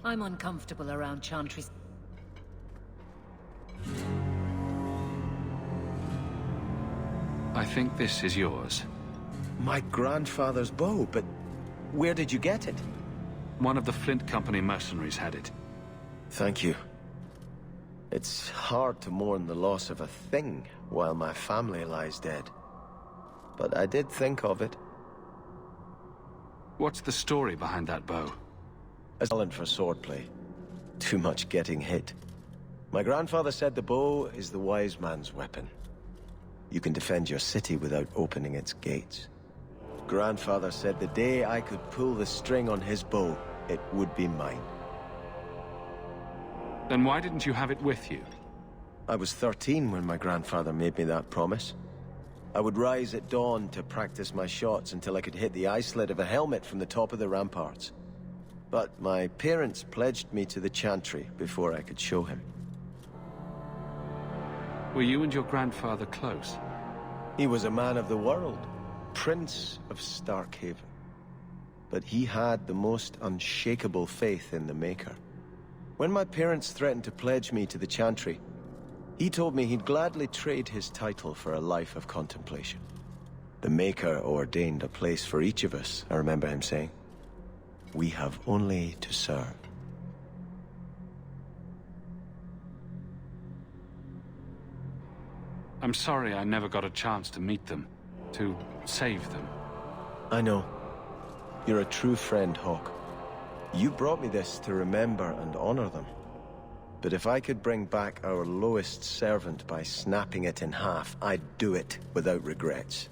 I'm uncomfortable around Chantry's. I think this is yours. My grandfather's bow, but where did you get it? One of the Flint Company mercenaries had it. Thank you. It's hard to mourn the loss of a thing while my family lies dead. But I did think of it. What's the story behind that bow? A talent for swordplay. Too much getting hit. My grandfather said the bow is the wise man's weapon. You can defend your city without opening its gates. Grandfather said the day I could pull the string on his bow, it would be mine. Then why didn't you have it with you? I was 13 when my grandfather made me that promise. I would rise at dawn to practice my shots until I could hit the eye slit of a helmet from the top of the ramparts. But my parents pledged me to the Chantry before I could show him. Were you and your grandfather close? He was a man of the world, Prince of Starkhaven. But he had the most unshakable faith in the Maker. When my parents threatened to pledge me to the Chantry, he told me he'd gladly trade his title for a life of contemplation. The Maker ordained a place for each of us, I remember him saying. We have only to serve. I'm sorry I never got a chance to meet them, to save them. I know. You're a true friend, Hawke. You brought me this to remember and honor them. But if I could bring back our lowest servant by snapping it in half, I'd do it without regrets.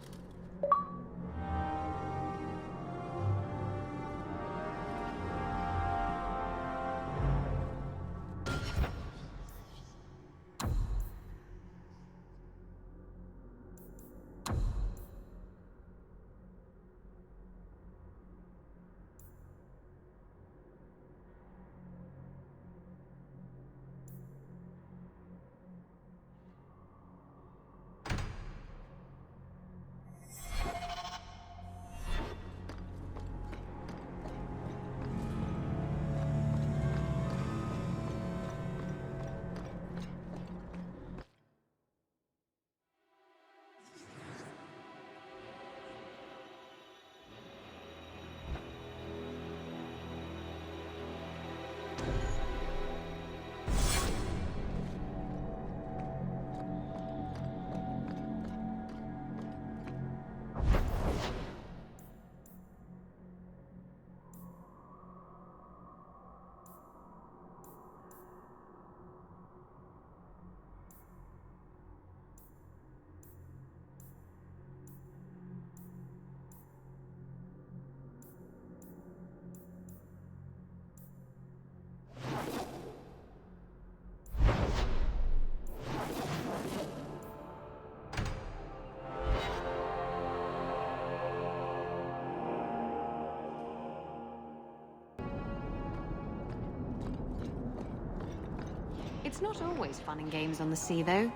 It's not always fun and games on the sea, though.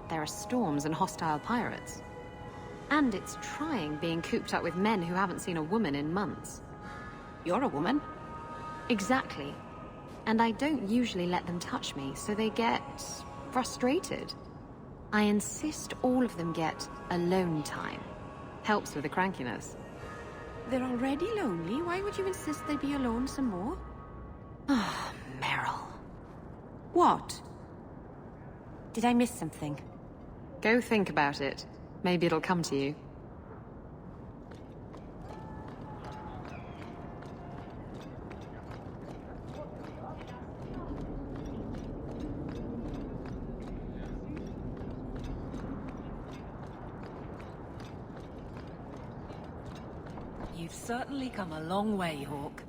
There are storms and hostile pirates. And it's trying being cooped up with men who haven't seen a woman in months. You're a woman? Exactly. And I don't usually let them touch me, so they get frustrated. I insist all of them get alone time. Helps with the crankiness. They're already lonely. Why would you insist they be alone some more? Ah, Meryl. What? Did I miss something? Go think about it. Maybe it'll come to you. You've certainly come a long way, Hawke.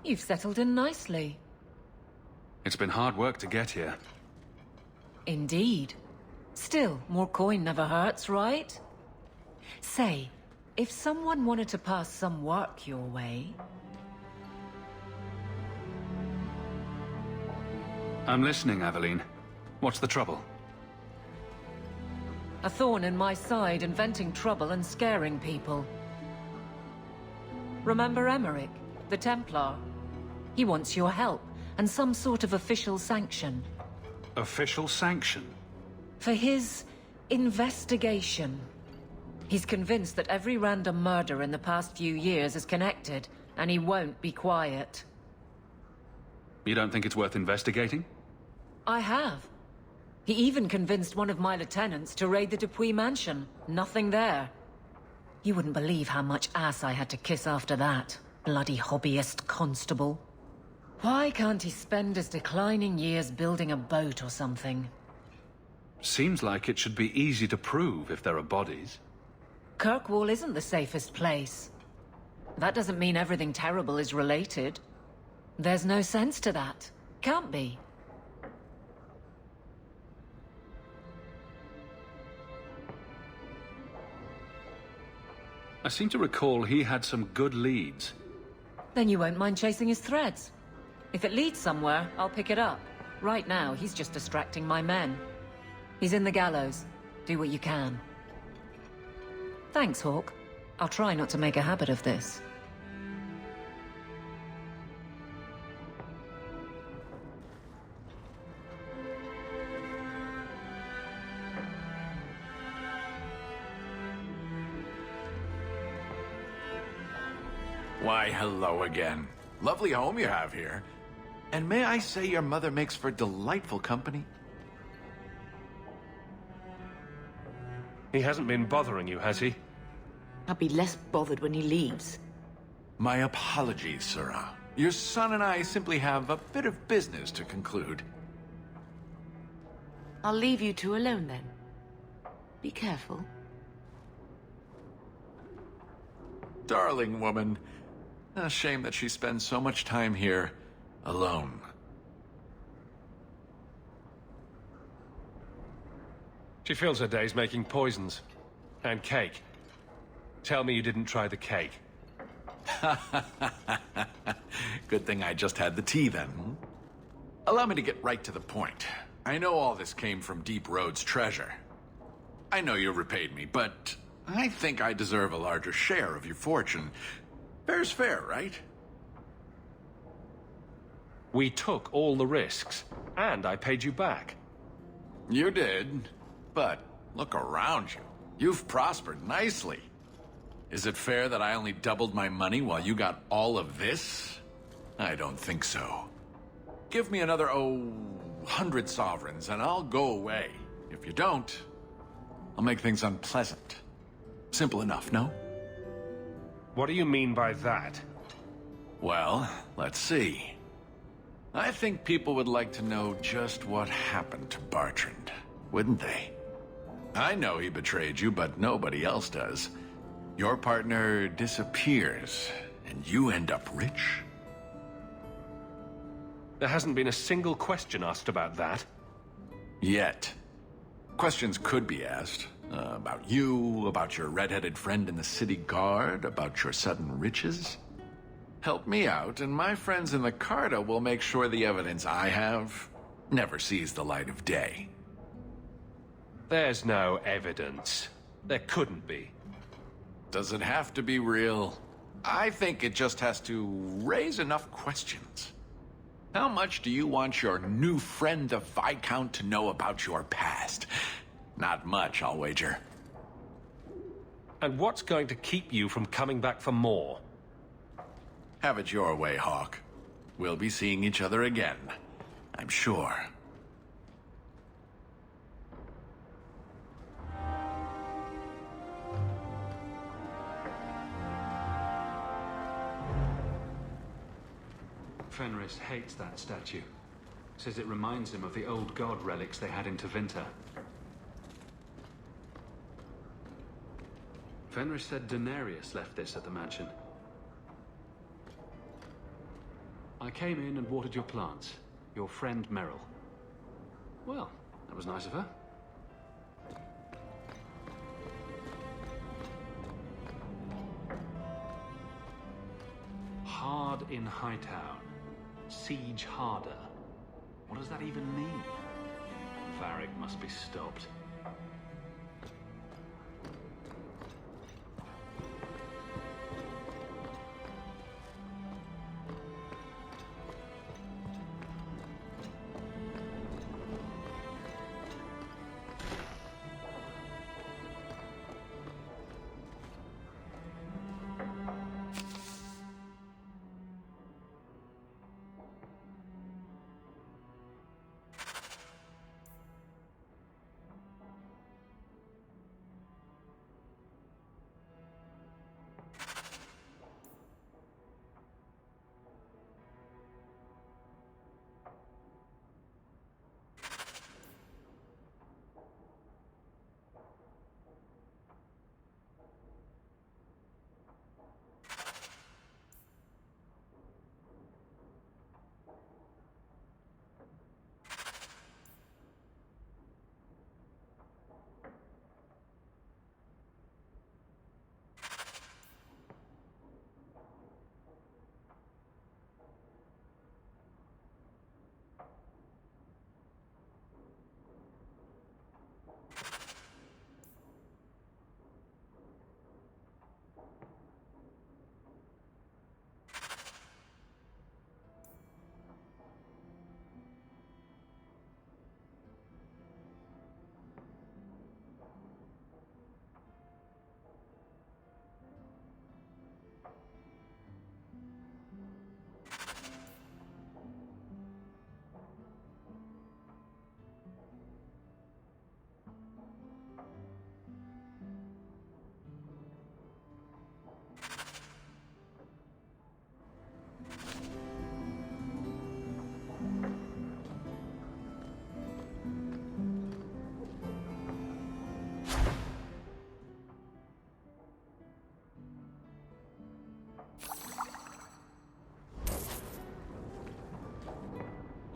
You've settled in nicely. It's been hard work to get here. Indeed. Still, more coin never hurts, right? Say, if someone wanted to pass some work your way... I'm listening, Aveline. What's the trouble? A thorn in my side, inventing trouble and scaring people. Remember Emmerich, the Templar? He wants your help, and some sort of official sanction. Official sanction? For his investigation. He's convinced that every random murder in the past few years is connected, and he won't be quiet. You don't think it's worth investigating? I have. He even convinced one of my lieutenants to raid the Dupuis mansion. Nothing there. You wouldn't believe how much ass I had to kiss after that. Bloody hobbyist constable. Why can't he spend his declining years building a boat or something? Seems like it should be easy to prove if there are bodies. Kirkwall isn't the safest place. That doesn't mean everything terrible is related. There's no sense to that. Can't be. I seem to recall he had some good leads. Then you won't mind chasing his threads. If it leads somewhere, I'll pick it up. Right now, he's just distracting my men. He's in the gallows. Do what you can. Thanks, Hawke. I'll try not to make a habit of this. Why, hello again. Lovely home you have here. And may I say your mother makes for delightful company? He hasn't been bothering you, has he? I'll be less bothered when he leaves. My apologies, Sirrah. Your son and I simply have a bit of business to conclude. I'll leave you two alone then. Be careful. Darling woman. A shame that she spends so much time here alone. She fills her days making poisons. And cake. Tell me you didn't try the cake. Good thing I just had the tea then. Allow me to get right to the point. I know all this came from Deep Road's treasure. I know you repaid me, but I think I deserve a larger share of your fortune. Fair's fair, right? We took all the risks, and I paid you back. You did, but look around you. You've prospered nicely. Is it fair that I only doubled my money while you got all of this? I don't think so. Give me another, 100 sovereigns, and I'll go away. If you don't, I'll make things unpleasant. Simple enough, no? What do you mean by that? Well, let's see. I think people would like to know just what happened to Bertrand, wouldn't they? I know he betrayed you, but nobody else does. Your partner disappears, and you end up rich? There hasn't been a single question asked about that. Yet. Questions could be asked. About you, about your red-headed friend in the city guard, about your sudden riches. Help me out, and my friends in the Carta will make sure the evidence I have never sees the light of day. There's no evidence. There couldn't be. Does it have to be real? I think it just has to raise enough questions. How much do you want your new friend, the Viscount, to know about your past? Not much, I'll wager. And what's going to keep you from coming back for more? Have it your way, Hawke. We'll be seeing each other again, I'm sure. Fenris hates that statue. Says it reminds him of the old god relics they had in Tevinter. Fenris said Daenerys left this at the mansion. I came in and watered your plants. Your friend Merrill. Well, that was nice of her. Hard in Hightown. Siege harder. What does that even mean? Varric must be stopped.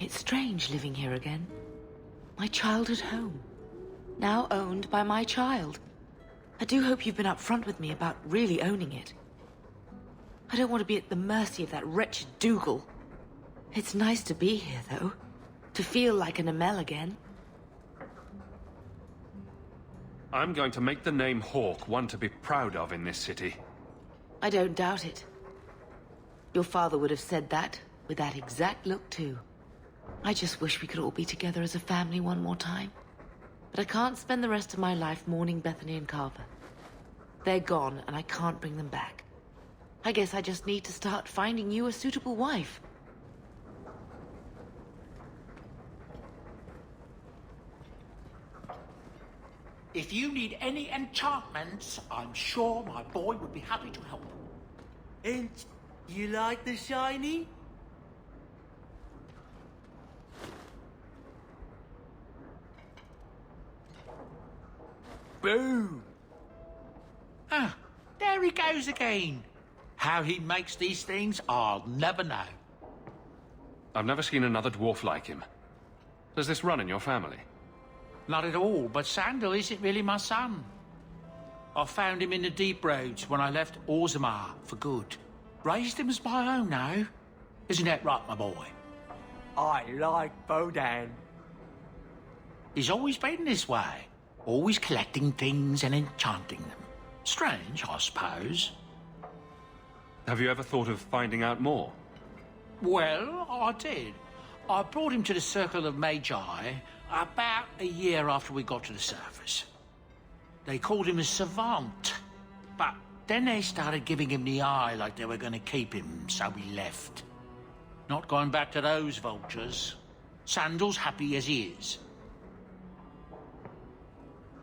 It's strange living here again. My childhood home. Now owned by my child. I do hope you've been upfront with me about really owning it. I don't want to be at the mercy of that wretched Dougal. It's nice to be here, though. To feel like an Amel again. I'm going to make the name Hawke one to be proud of in this city. I don't doubt it. Your father would have said that, with that exact look, too. I just wish we could all be together as a family one more time. But I can't spend the rest of my life mourning Bethany and Carver. They're gone, and I can't bring them back. I guess I just need to start finding you a suitable wife. If you need any enchantments, I'm sure my boy would be happy to help. And you like the shiny? Boom! Ah, there he goes again. How he makes these things, I'll never know. I've never seen another dwarf like him. Does this run in your family? Not at all, but Sandal isn't really my son. I found him in the deep roads when I left Orzammar for good. Raised him as my own now. Isn't that right, my boy? I like Bodan. He's always been this way. Always collecting things and enchanting them. Strange, I suppose. Have you ever thought of finding out more? Well, I did. I brought him to the Circle of Magi about a year after we got to the surface. They called him a savant, but then they started giving him the eye like they were going to keep him, so we left. Not going back to those vultures. Sandal's happy as he is.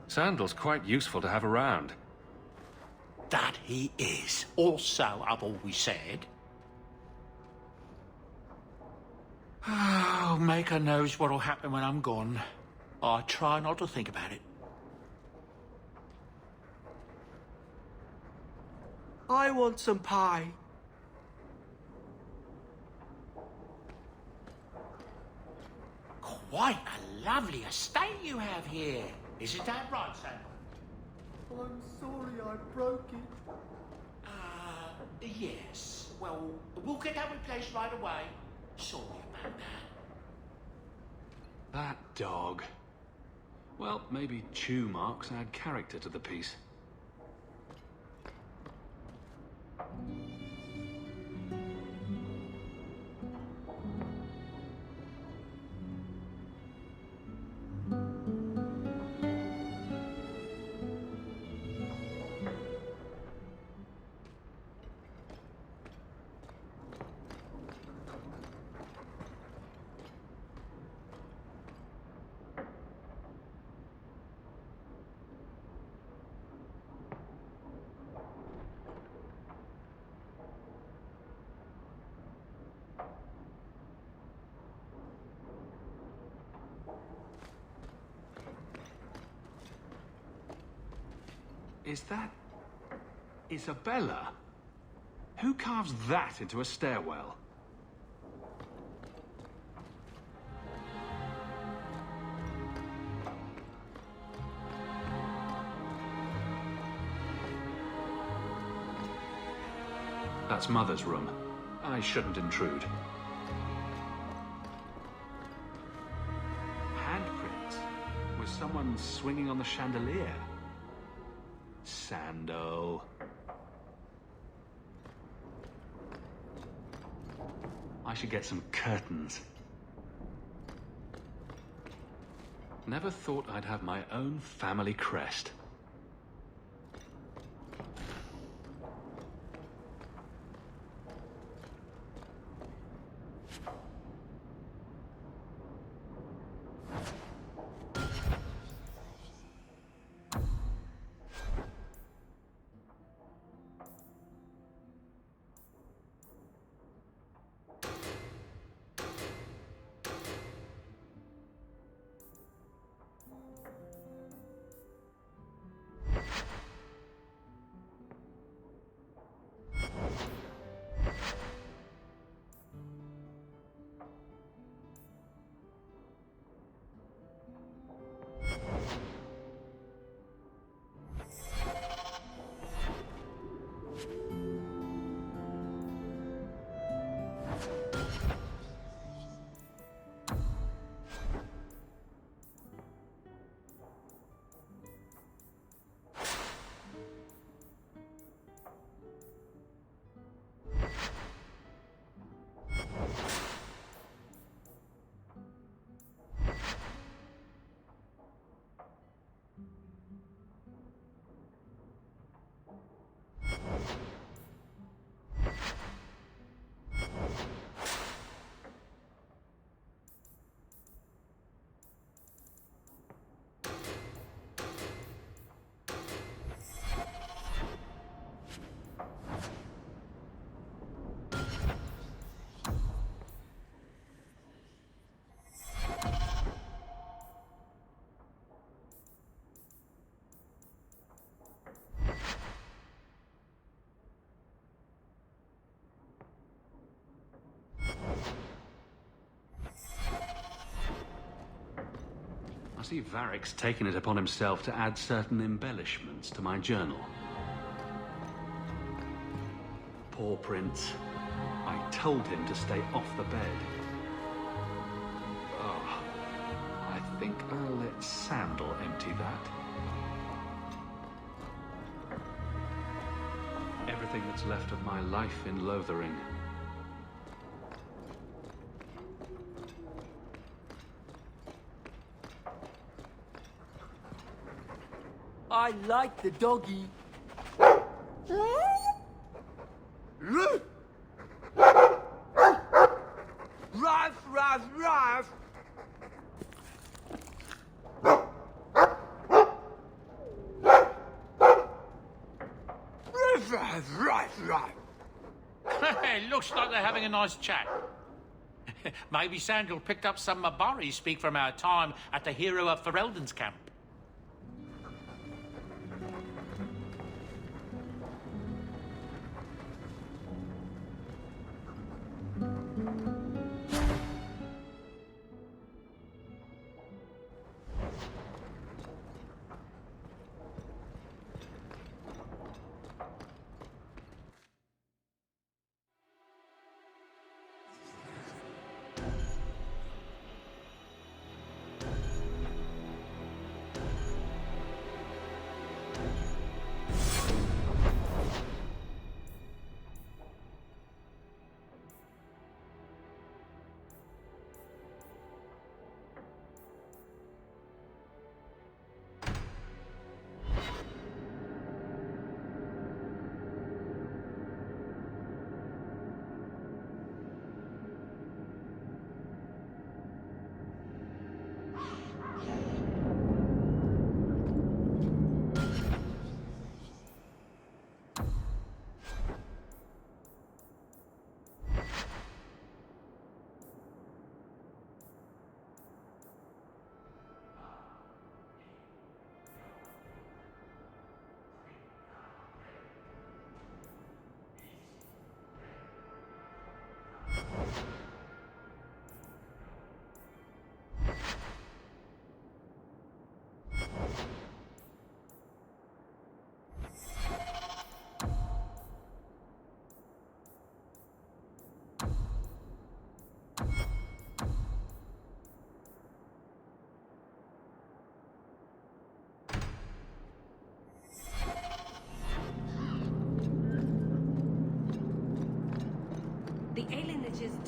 Sandal's quite useful to have around. That he is. Also, I've always said. Oh, Maker knows what'll happen when I'm gone. I try not to think about it. I want some pie. Quite a lovely estate you have here. Isn't that right, Sandal? I'm sorry I broke it. Yes. Well, we'll get that replaced right away. Sorry about that. That dog. Well, maybe chew marks add character to the piece. Is that Isabella? Who carves that into a stairwell? That's Mother's room. I shouldn't intrude. Handprints? With someone swinging on the chandelier? Sando. I should get some curtains. Never thought I'd have my own family crest. I see Varric's taken it upon himself to add certain embellishments to my journal. Poor Prince. I told him to stay off the bed. Oh, I think I'll let Sandal empty that. Everything that's left of my life in Lothering. I like the doggy. Ruff, ruff, ruff. Ruff, ruff, ruff, ruff. It looks like they're having a nice chat. Maybe Sandal picked up some Mabari speak from our time at the Hero of Ferelden's camp.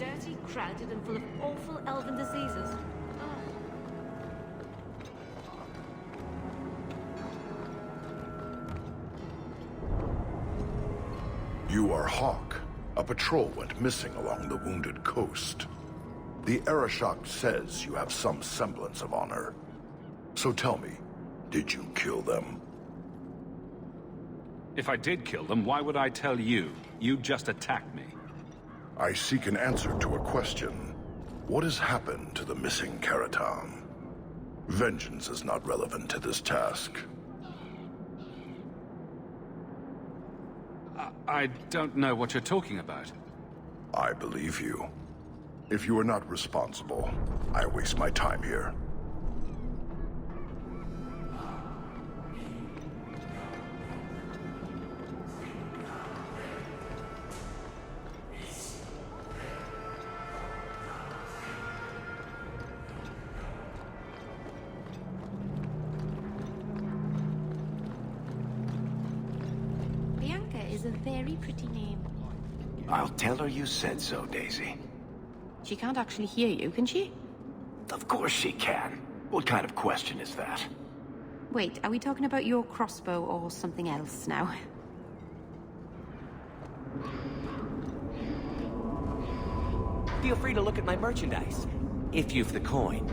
dirty, crowded, and full of awful elven diseases. You are Hawke. A patrol went missing along the Wounded Coast. The Arishok says you have some semblance of honor. So tell me, did you kill them? If I did kill them, why would I tell you? You just attacked me. I seek an answer to a question. What has happened to the missing Karatam? Vengeance is not relevant to this task. I don't know what you're talking about. I believe you. If you are not responsible, I waste my time here. Is a very pretty name. I'll tell her you said so, Daisy. She can't actually hear you, can she? Of course she can. What kind of question is that? Wait, are we talking about your crossbow or something else now? Feel free to look at my merchandise, if you've the coin.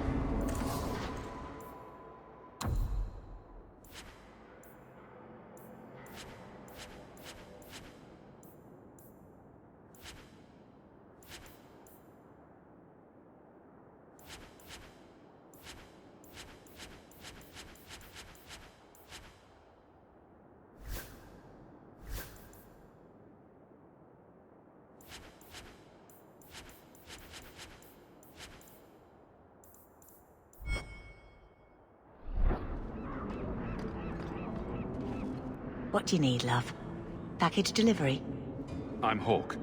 What do you need, love? Package delivery? I'm Hawke.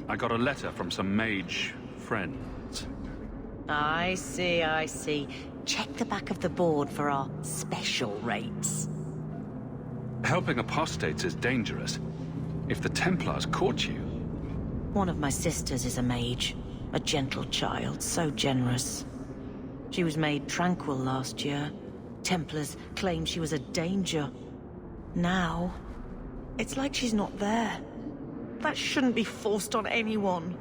I got a letter from some mage friends. I see, I see. Check the back of the board for our special rates. Helping apostates is dangerous. If the Templars caught you... One of my sisters is a mage. A gentle child, so generous. She was made tranquil last year. Templars claimed she was a danger. Now, it's like she's not there. That shouldn't be forced on anyone.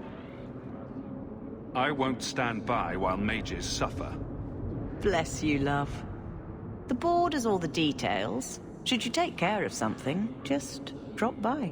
I won't stand by while mages suffer. Bless you, love. The board has all the details. Should you take care of something, just drop by.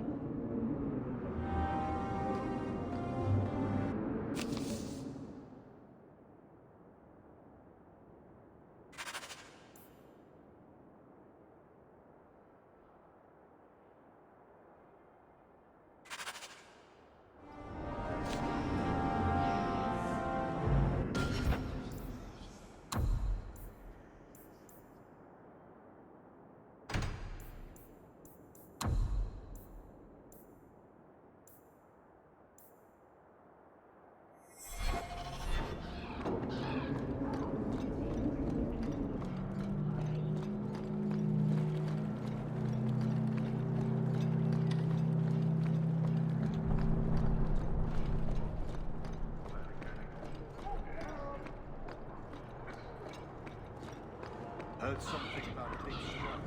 Heard something about a big strike.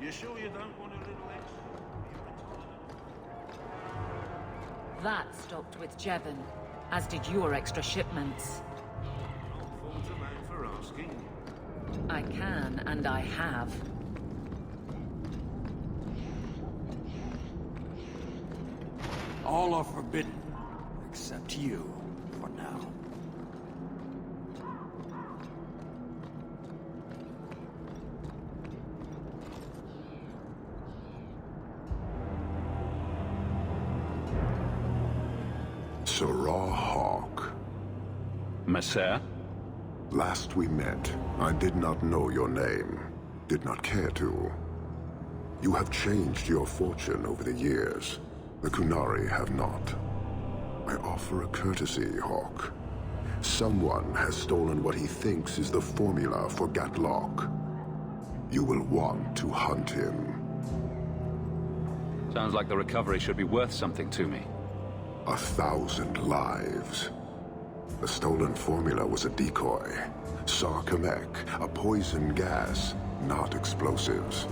You sure you don't want a little extra? That stopped with Jevon, as did your extra shipments. Not fault a man for asking. I can, and I have. All are forbidden, except you, for now. Sirrah Hawke. Messer? Last we met, I did not know your name. Did not care to. You have changed your fortune over the years. The Qunari have not. I offer a courtesy, Hawke. Someone has stolen what he thinks is the formula for Gatlock. You will want to hunt him. Sounds like the recovery should be worth something to me. 1,000 lives. The stolen formula was a decoy. Sarkamek, a poison gas, not explosives.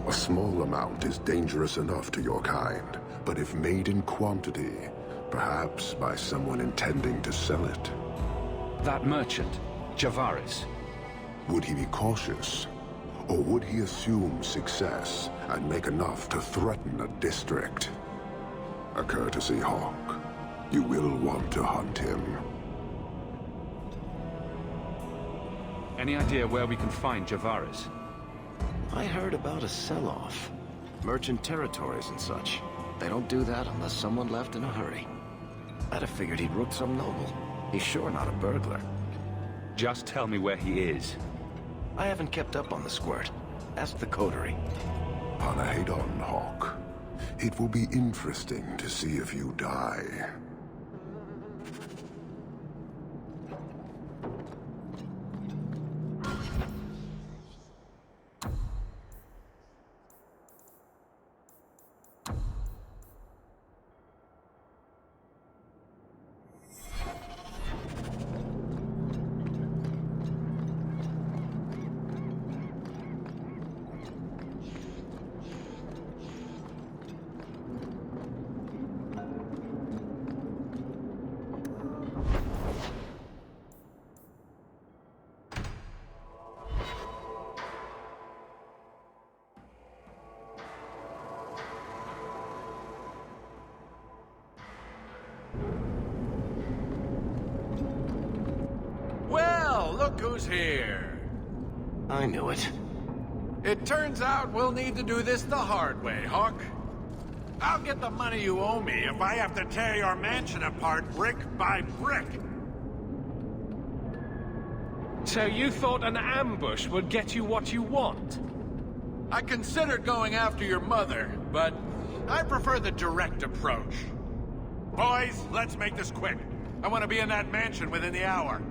A small amount is dangerous enough to your kind, but if made in quantity, perhaps by someone intending to sell it. That merchant, Javaris. Would he be cautious? Or would he assume success and make enough to threaten a district? A courtesy, Hawke. You will want to hunt him. Any idea where we can find Javaris? I heard about a sell-off. Merchant territories and such. They don't do that unless someone left in a hurry. I'd have figured he'd rooked some noble. He's sure not a burglar. Just tell me where he is. I haven't kept up on the squirt. Ask the coterie. Panahedon, Hawke. It will be interesting to see if you die. Look who's here. I knew it. It turns out we'll need to do this the hard way, Hawke. I'll get the money you owe me if I have to tear your mansion apart brick by brick. So you thought an ambush would get you what you want? I considered going after your mother, but I prefer the direct approach. Boys, let's make this quick. I want to be in that mansion within the hour.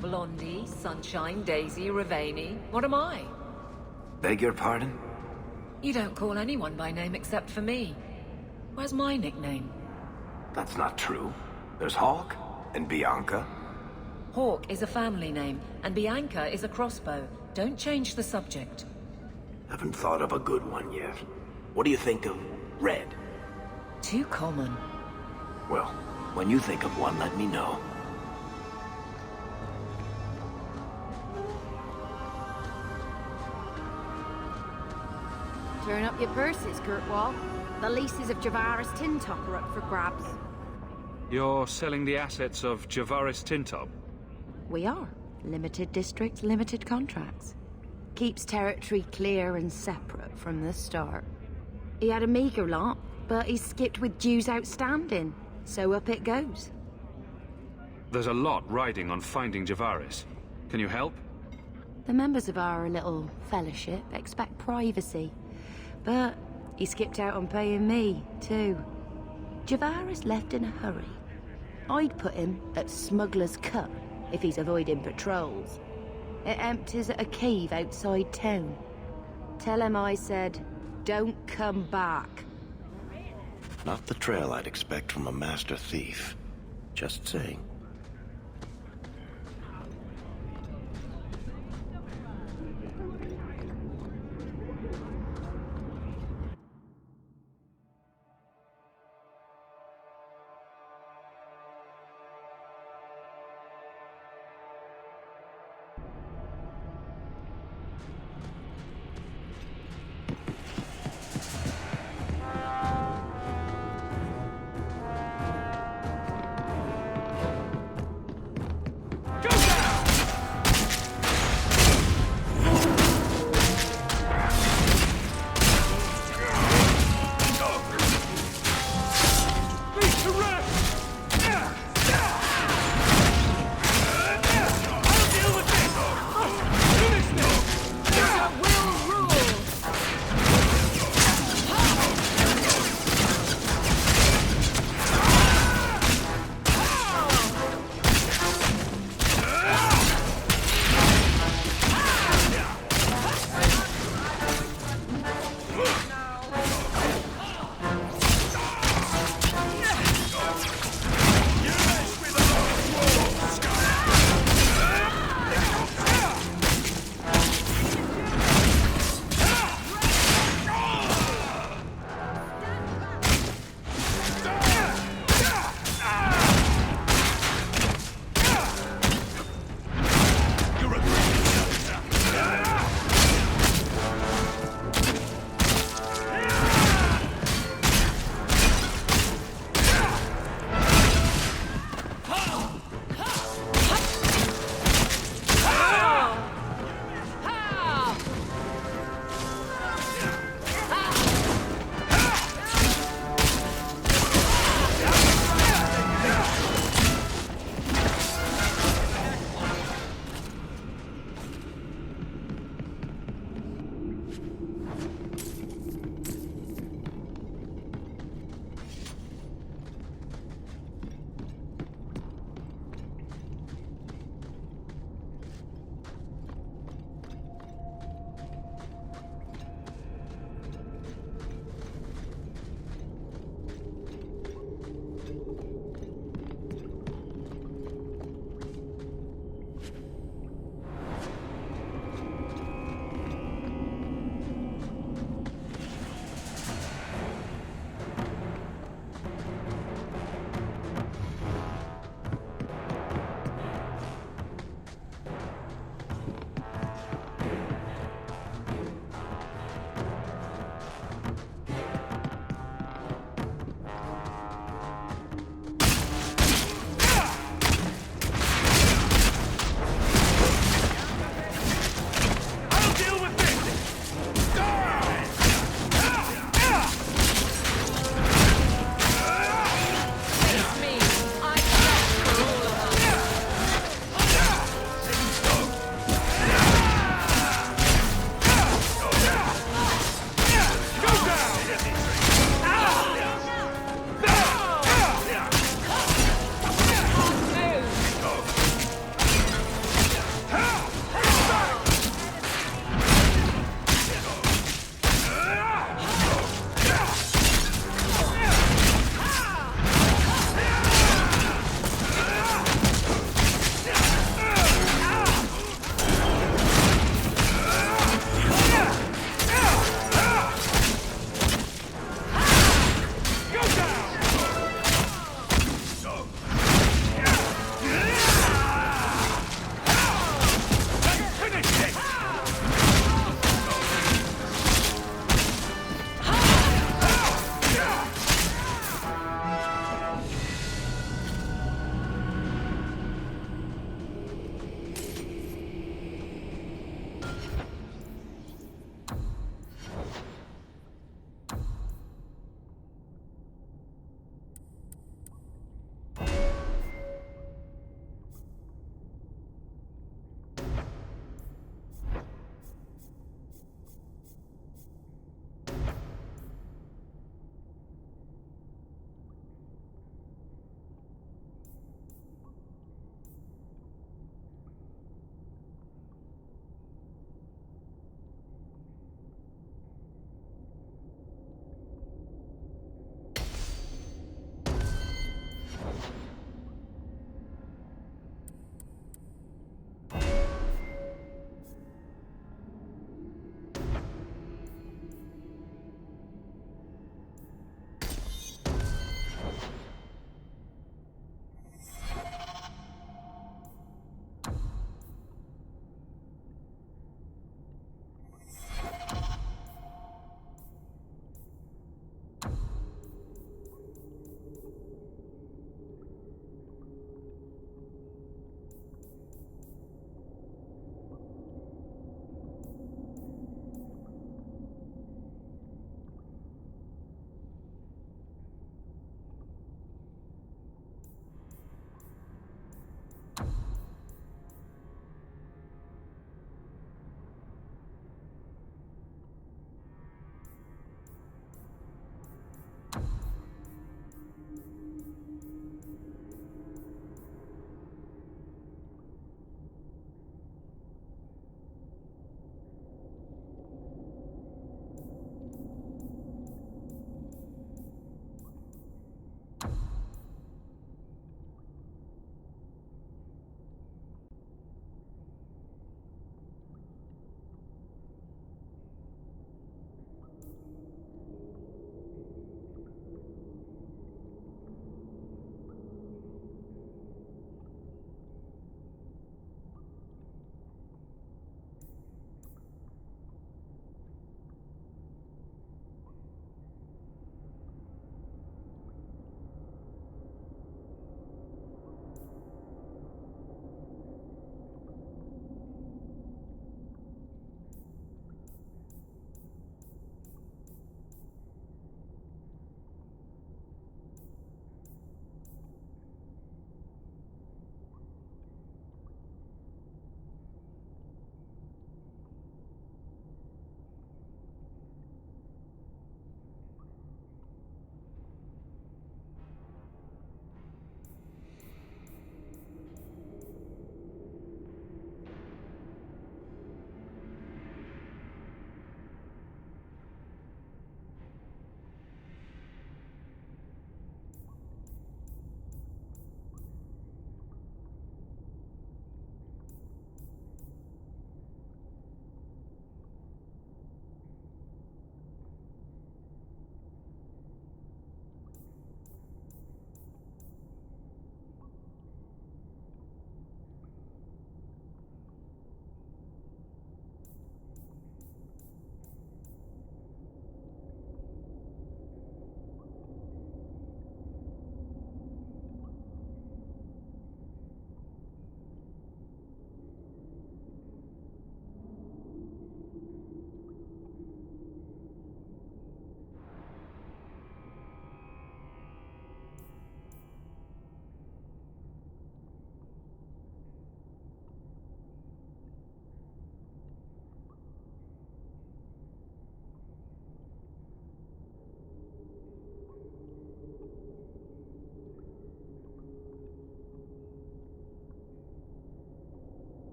Blondie, Sunshine, Daisy, Ravani. What am I? Beg your pardon? You don't call anyone by name except for me. Where's my nickname? That's not true. There's Hawke and Bianca. Hawke is a family name, and Bianca is a crossbow. Don't change the subject. Haven't thought of a good one yet. What do you think of Red? Too common. Well, when you think of one, let me know. Turn up your purses, Kurtwall. The leases of Javaris Tintop are up for grabs. You're selling the assets of Javaris Tintop? We are. Limited districts, limited contracts. keeps territory clear and separate from the start. He had a meager lot, but he skipped with dues outstanding, so up it goes. There's a lot riding on finding Javaris. Can you help? The members of our little fellowship expect privacy, but he skipped out on paying me, too. Javaris left in a hurry. I'd put him at Smuggler's Cut if he's avoiding patrols. It empties at a cave outside town. Tell him I said, don't come back. Not the trail I'd expect from a master thief. Just saying.